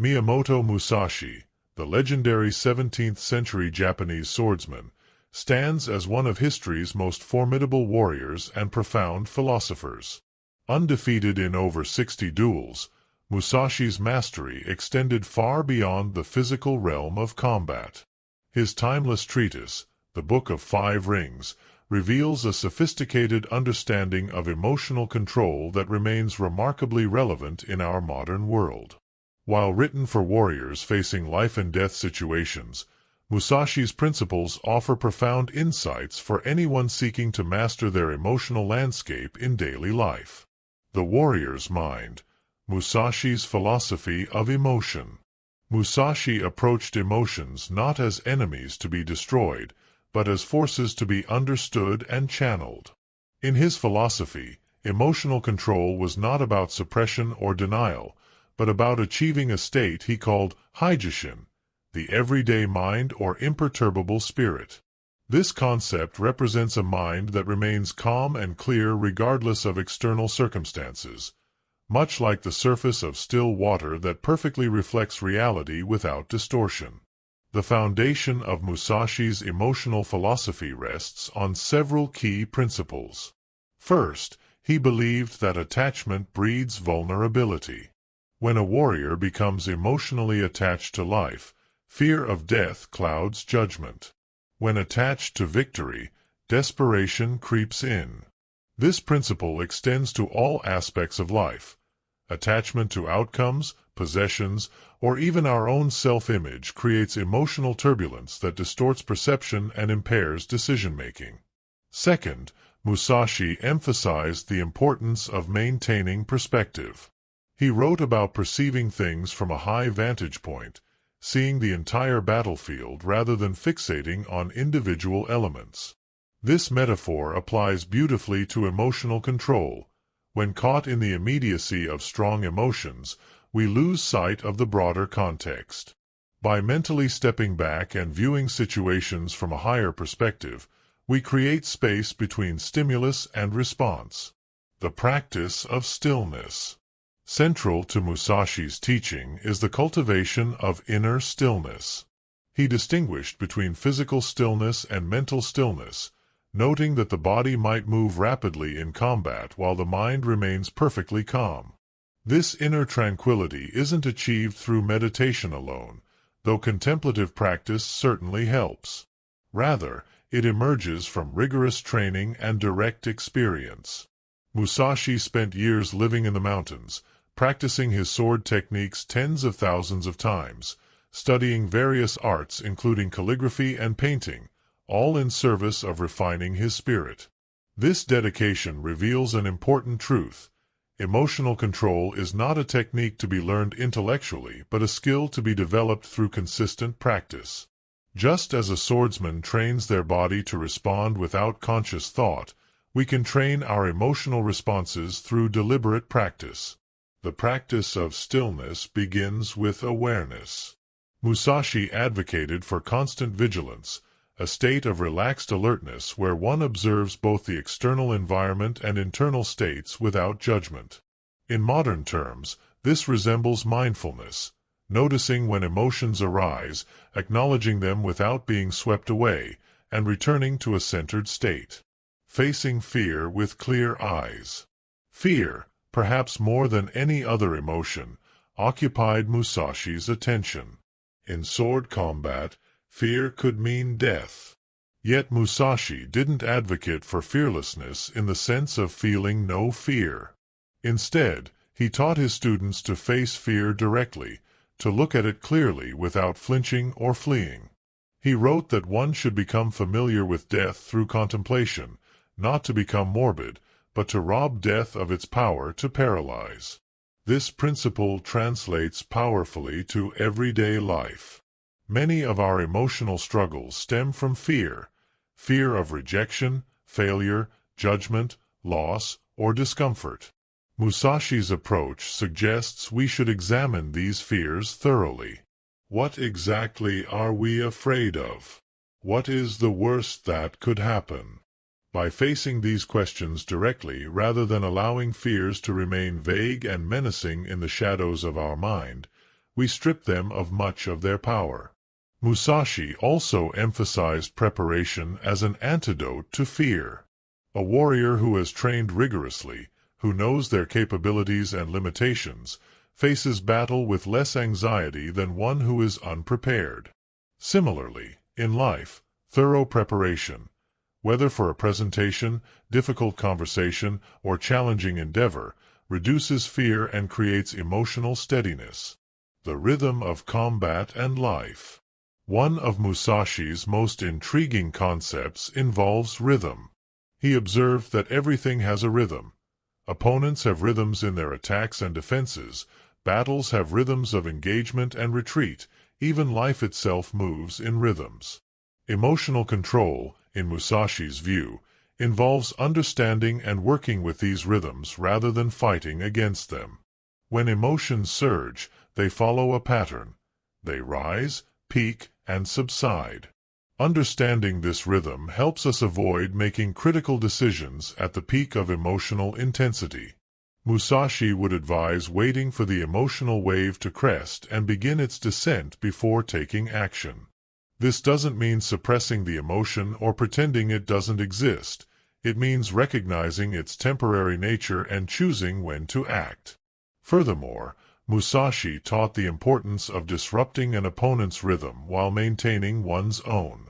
Miyamoto Musashi, the legendary 17th-century Japanese swordsman, stands as one of history's most formidable warriors and profound philosophers. Undefeated in over 60 duels, Musashi's mastery extended far beyond the physical realm of combat. His timeless treatise, the Book of Five Rings, reveals a sophisticated understanding of emotional control that remains remarkably relevant in our modern world. While written for warriors facing life-and-death situations, Musashi's principles offer profound insights for anyone seeking to master their emotional landscape in daily life. The Warrior's Mind, Musashi's philosophy of emotion. Musashi approached emotions not as enemies to be destroyed, but as forces to be understood and channeled. In his philosophy, emotional control was not about suppression or denial, but about achieving a state he called Heijoshin, the everyday mind or imperturbable spirit. This concept represents a mind that remains calm and clear regardless of external circumstances, much like the surface of still water that perfectly reflects reality without distortion. The foundation of Musashi's emotional philosophy rests on several key principles. First, he believed that attachment breeds vulnerability. When a warrior becomes emotionally attached to life, fear of death clouds judgment. When attached to victory, desperation creeps in. This principle extends to all aspects of life. Attachment to outcomes, possessions, or even our own self-image creates emotional turbulence that distorts perception and impairs decision-making. Second, Musashi emphasized the importance of maintaining perspective. He wrote about perceiving things from a high vantage point, seeing the entire battlefield rather than fixating on individual elements. This metaphor applies beautifully to emotional control. When caught in the immediacy of strong emotions, we lose sight of the broader context. By mentally stepping back and viewing situations from a higher perspective, we create space between stimulus and response. The practice of stillness. Central to Musashi's teaching is the cultivation of inner stillness. He distinguished between physical stillness and mental stillness, noting that the body might move rapidly in combat while the mind remains perfectly calm. This inner tranquility isn't achieved through meditation alone, though contemplative practice certainly helps. Rather, it emerges from rigorous training and direct experience. Musashi spent years living in the mountains, practicing his sword techniques tens of thousands of times, studying various arts including calligraphy and painting, all in service of refining his spirit. This dedication reveals an important truth. Emotional control is not a technique to be learned intellectually, but a skill to be developed through consistent practice. Just as a swordsman trains their body to respond without conscious thought, we can train our emotional responses through deliberate practice. The practice of stillness begins with awareness. Musashi advocated for constant vigilance, a state of relaxed alertness where one observes both the external environment and internal states without judgment. In modern terms, this resembles mindfulness, noticing when emotions arise, acknowledging them without being swept away, and returning to a centered state. Facing fear with clear eyes. Fear, perhaps more than any other emotion, occupied Musashi's attention. In sword combat, fear could mean death. Yet Musashi didn't advocate for fearlessness in the sense of feeling no fear. Instead, he taught his students to face fear directly, to look at it clearly without flinching or fleeing. He wrote that one should become familiar with death through contemplation, not to become morbid, but to rob death of its power to paralyze. This principle translates powerfully to everyday life. Many of our emotional struggles stem from fear of rejection, failure, judgment, loss, or discomfort. Musashi's approach suggests we should examine these fears thoroughly. What exactly are we afraid of? What is the worst that could happen? By facing these questions directly rather than allowing fears to remain vague and menacing in the shadows of our mind, we strip them of much of their power. Musashi also emphasized preparation as an antidote to fear. A warrior who has trained rigorously, who knows their capabilities and limitations, faces battle with less anxiety than one who is unprepared. Similarly, in life, thorough preparation, whether for a presentation, difficult conversation, or challenging endeavor, reduces fear and creates emotional steadiness. The rhythm of combat and life. One of Musashi's most intriguing concepts involves rhythm. He observed that everything has a rhythm. Opponents have rhythms in their attacks and defenses, battles have rhythms of engagement and retreat, even life itself moves in rhythms. Emotional control, in Musashi's view, involves understanding and working with these rhythms rather than fighting against them. When emotions surge, they follow a pattern. They rise, peak, and subside. Understanding this rhythm helps us avoid making critical decisions at the peak of emotional intensity. Musashi would advise waiting for the emotional wave to crest and begin its descent before taking action. This doesn't mean suppressing the emotion or pretending it doesn't exist. It means recognizing its temporary nature and choosing when to act. Furthermore, Musashi taught the importance of disrupting an opponent's rhythm while maintaining one's own.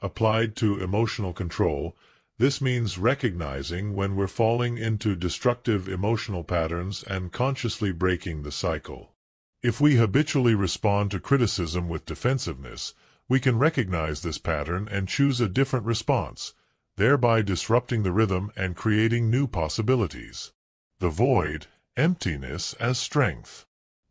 Applied to emotional control, this means recognizing when we're falling into destructive emotional patterns and consciously breaking the cycle. If we habitually respond to criticism with defensiveness, we can recognize this pattern and choose a different response, thereby disrupting the rhythm and creating new possibilities. The void, emptiness as strength.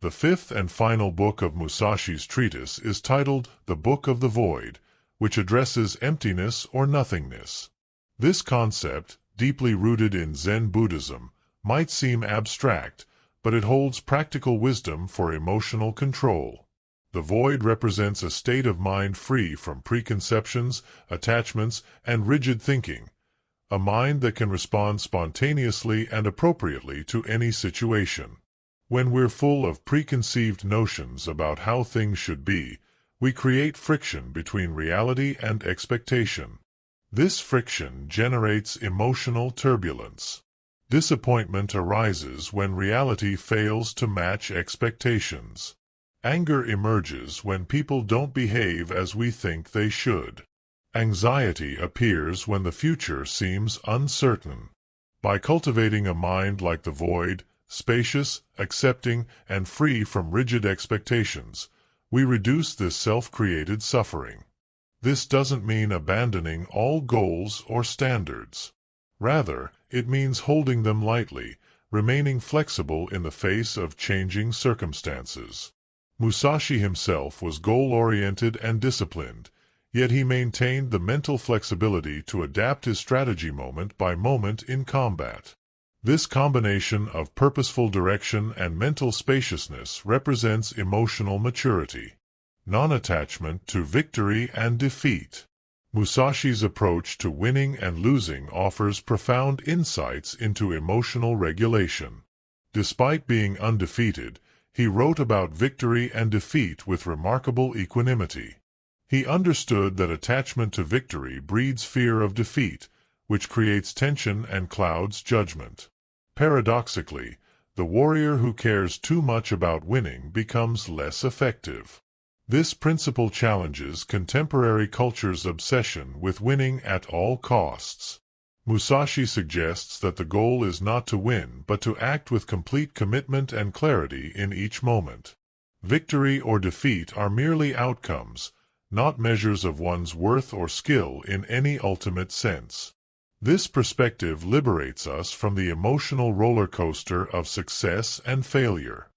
The fifth and final book of Musashi's treatise is titled The Book of the Void, which addresses emptiness or nothingness. This concept, deeply rooted in Zen Buddhism, might seem abstract, but it holds practical wisdom for emotional control. The void represents a state of mind free from preconceptions, attachments, and rigid thinking, a mind that can respond spontaneously and appropriately to any situation. When we're full of preconceived notions about how things should be, we create friction between reality and expectation. This friction generates emotional turbulence. Disappointment arises when reality fails to match expectations. Anger emerges when people don't behave as we think they should. Anxiety appears when the future seems uncertain. By cultivating a mind like the void, spacious, accepting, and free from rigid expectations, we reduce this self-created suffering. This doesn't mean abandoning all goals or standards. Rather, it means holding them lightly, remaining flexible in the face of changing circumstances. Musashi himself was goal-oriented and disciplined, yet he maintained the mental flexibility to adapt his strategy moment by moment in combat. This combination of purposeful direction and mental spaciousness represents emotional maturity. Non-attachment to victory and defeat. Musashi's approach to winning and losing offers profound insights into emotional regulation. Despite being undefeated, he wrote about victory and defeat with remarkable equanimity. He understood that attachment to victory breeds fear of defeat, which creates tension and clouds judgment. Paradoxically, the warrior who cares too much about winning becomes less effective. This principle challenges contemporary culture's obsession with winning at all costs. Musashi suggests that the goal is not to win but to act with complete commitment and clarity in each moment. Victory or defeat are merely outcomes, not measures of one's worth or skill in any ultimate sense. This perspective liberates us from the emotional roller coaster of success and failure.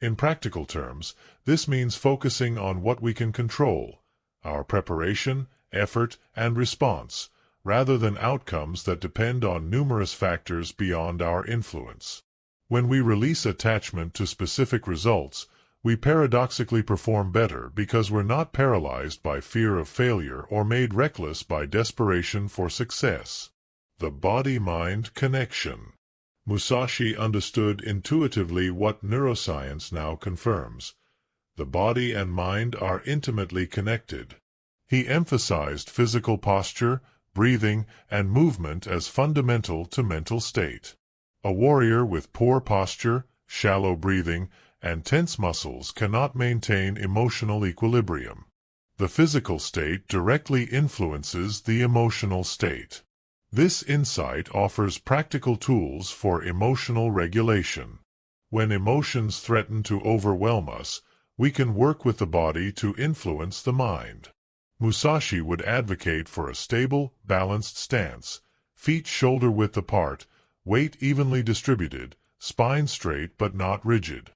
In practical terms, this means focusing on what we can control, our preparation, effort, and response, rather than outcomes that depend on numerous factors beyond our influence. When we release attachment to specific results, we paradoxically perform better because we're not paralyzed by fear of failure or made reckless by desperation for success. The body-mind connection. Musashi understood intuitively what neuroscience now confirms. The body and mind are intimately connected. He emphasized physical posture, breathing, and movement as fundamental to mental state. A warrior with poor posture, shallow breathing, and tense muscles cannot maintain emotional equilibrium. The physical state directly influences the emotional state. This insight offers practical tools for emotional regulation. When emotions threaten to overwhelm us, we can work with the body to influence the mind. Musashi would advocate for a stable, balanced stance, feet shoulder-width apart, weight evenly distributed, spine straight but not rigid.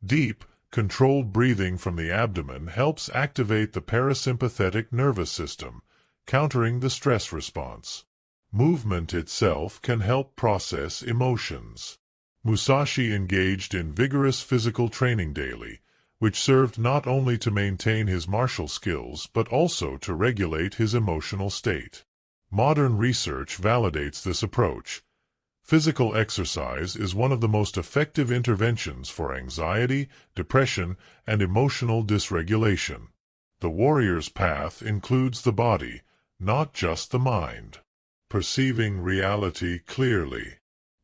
Deep, controlled breathing from the abdomen helps activate the parasympathetic nervous system, countering the stress response. Movement itself can help process emotions. Musashi engaged in vigorous physical training daily, which served not only to maintain his martial skills but also to regulate his emotional state. Modern research validates this approach. Physical exercise is one of the most effective interventions for anxiety, depression, and emotional dysregulation. The warrior's path includes the body, not just the mind. Perceiving reality clearly.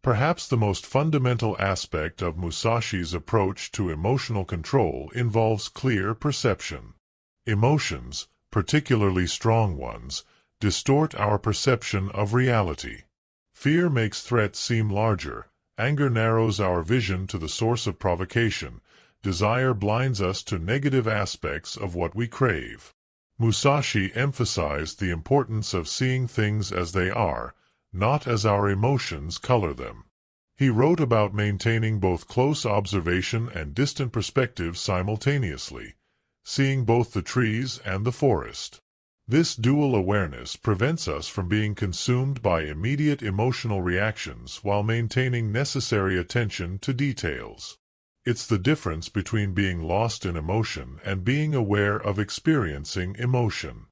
Perhaps the most fundamental aspect of Musashi's approach to emotional control involves clear perception. Emotions, particularly strong ones, distort our perception of reality. Fear makes threats seem larger, anger narrows our vision to the source of provocation, desire blinds us to negative aspects of what we crave. Musashi emphasized the importance of seeing things as they are, not as our emotions color them. He wrote about maintaining both close observation and distant perspective simultaneously, seeing both the trees and the forest. This dual awareness prevents us from being consumed by immediate emotional reactions while maintaining necessary attention to details. It's the difference between being lost in emotion and being aware of experiencing emotion.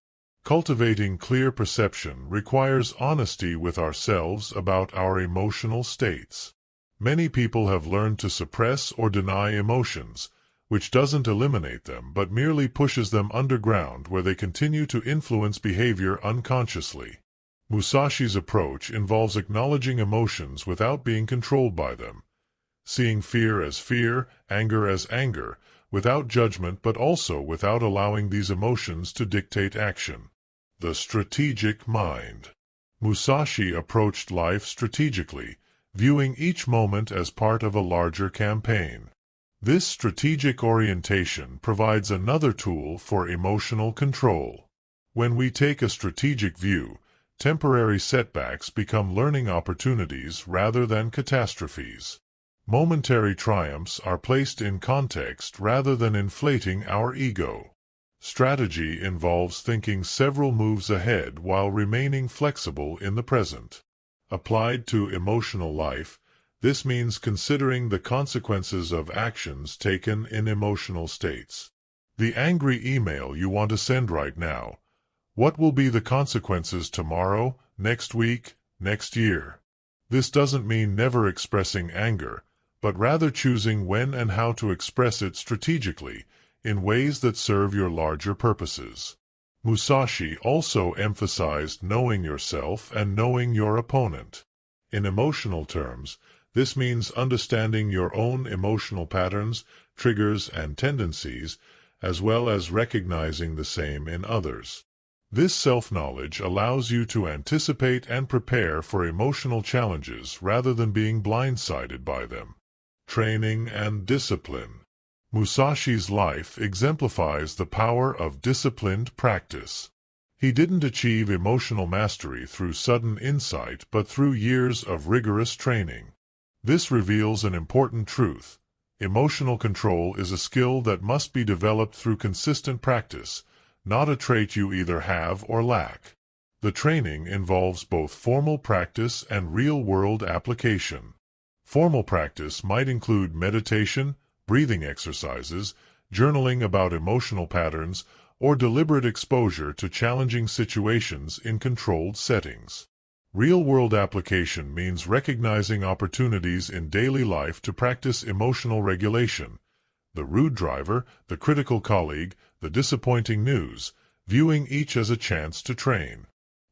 Cultivating clear perception requires honesty with ourselves about our emotional states. Many people have learned to suppress or deny emotions, which doesn't eliminate them but merely pushes them underground where they continue to influence behavior unconsciously. Musashi's approach involves acknowledging emotions without being controlled by them, seeing fear as fear, anger as anger, without judgment but also without allowing these emotions to dictate action. The strategic mind. Musashi approached life strategically, viewing each moment as part of a larger campaign. This strategic orientation provides another tool for emotional control. When we take a strategic view, temporary setbacks become learning opportunities rather than catastrophes. Momentary triumphs are placed in context rather than inflating our ego. Strategy involves thinking several moves ahead while remaining flexible in the present. Applied to emotional life, this means considering the consequences of actions taken in emotional states. The angry email you want to send right now. What will be the consequences tomorrow, next week, next year? This doesn't mean never expressing anger, but rather choosing when and how to express it strategically, in ways that serve your larger purposes. Musashi also emphasized knowing yourself and knowing your opponent. In emotional terms, this means understanding your own emotional patterns, triggers, and tendencies, as well as recognizing the same in others. This self-knowledge allows you to anticipate and prepare for emotional challenges rather than being blindsided by them. Training and discipline. Musashi's life exemplifies the power of disciplined practice. He didn't achieve emotional mastery through sudden insight but through years of rigorous training. This reveals an important truth. Emotional control is a skill that must be developed through consistent practice, not a trait you either have or lack. The training involves both formal practice and real-world application. Formal practice might include meditation, breathing exercises, journaling about emotional patterns, or deliberate exposure to challenging situations in controlled settings. Real-world application means recognizing opportunities in daily life to practice emotional regulation, the rude driver, the critical colleague, the disappointing news, viewing each as a chance to train.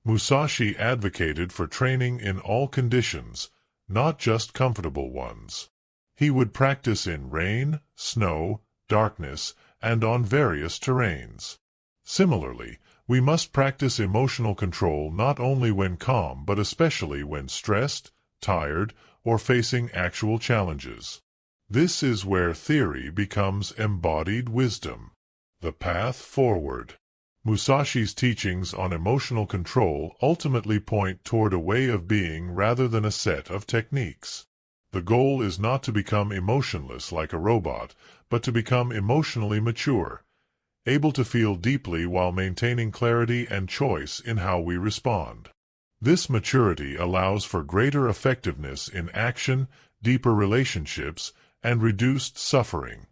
Musashi advocated for training in all conditions, not just comfortable ones. He would practice in rain, snow, darkness, and on various terrains. Similarly, we must practice emotional control not only when calm but especially when stressed, tired, or facing actual challenges. This is where theory becomes embodied wisdom. The path forward. Musashi's teachings on emotional control ultimately point toward a way of being rather than a set of techniques. The goal is not to become emotionless like a robot, but to become emotionally mature, able to feel deeply while maintaining clarity and choice in how we respond. This maturity allows for greater effectiveness in action, deeper relationships, and reduced suffering.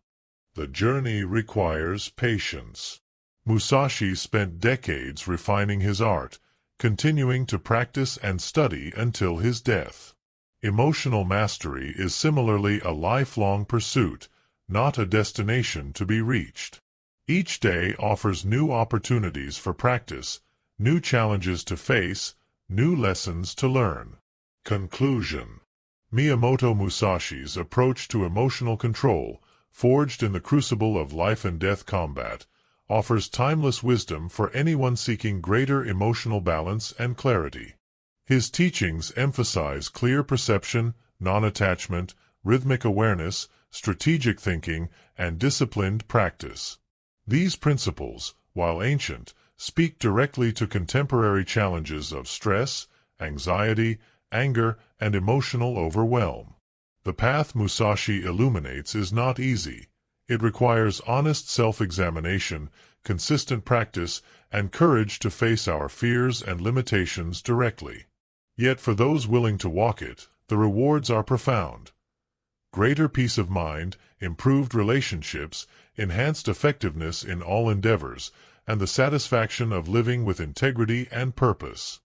The journey requires patience. Musashi spent decades refining his art, continuing to practice and study until his death. Emotional mastery is similarly a lifelong pursuit, not a destination to be reached. Each day offers new opportunities for practice, new challenges to face, new lessons to learn. Conclusion. Miyamoto Musashi's approach to emotional control, forged in the crucible of life and death combat, offers timeless wisdom for anyone seeking greater emotional balance and clarity. His teachings emphasize clear perception, non-attachment, rhythmic awareness, strategic thinking, and disciplined practice. These principles, while ancient, speak directly to contemporary challenges of stress, anxiety, anger, and emotional overwhelm. The path Musashi illuminates is not easy. It requires honest self-examination, consistent practice, and courage to face our fears and limitations directly. Yet for those willing to walk it, the rewards are profound. Greater peace of mind, improved relationships, enhanced effectiveness in all endeavors, and the satisfaction of living with integrity and purpose.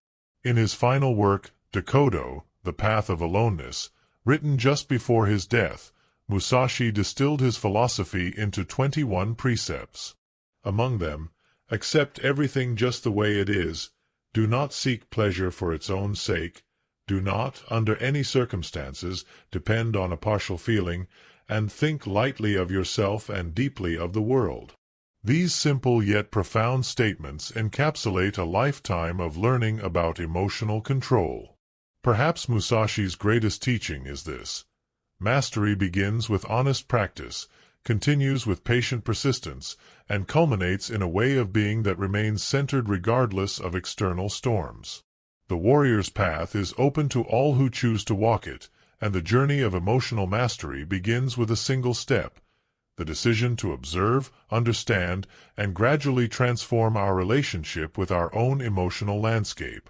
In his final work, Dakodo, The Path of Aloneness, written just before his death, Musashi distilled his philosophy into 21 precepts. Among them, accept everything just the way it is, do not seek pleasure for its own sake, do not, under any circumstances, depend on a partial feeling, and think lightly of yourself and deeply of the world. These simple yet profound statements encapsulate a lifetime of learning about emotional control. Perhaps Musashi's greatest teaching is this: mastery begins with honest practice, continues with patient persistence, and culminates in a way of being that remains centered regardless of external storms. The warrior's path is open to all who choose to walk it, and the journey of emotional mastery begins with a single step: the decision to observe, understand, and gradually transform our relationship with our own emotional landscape.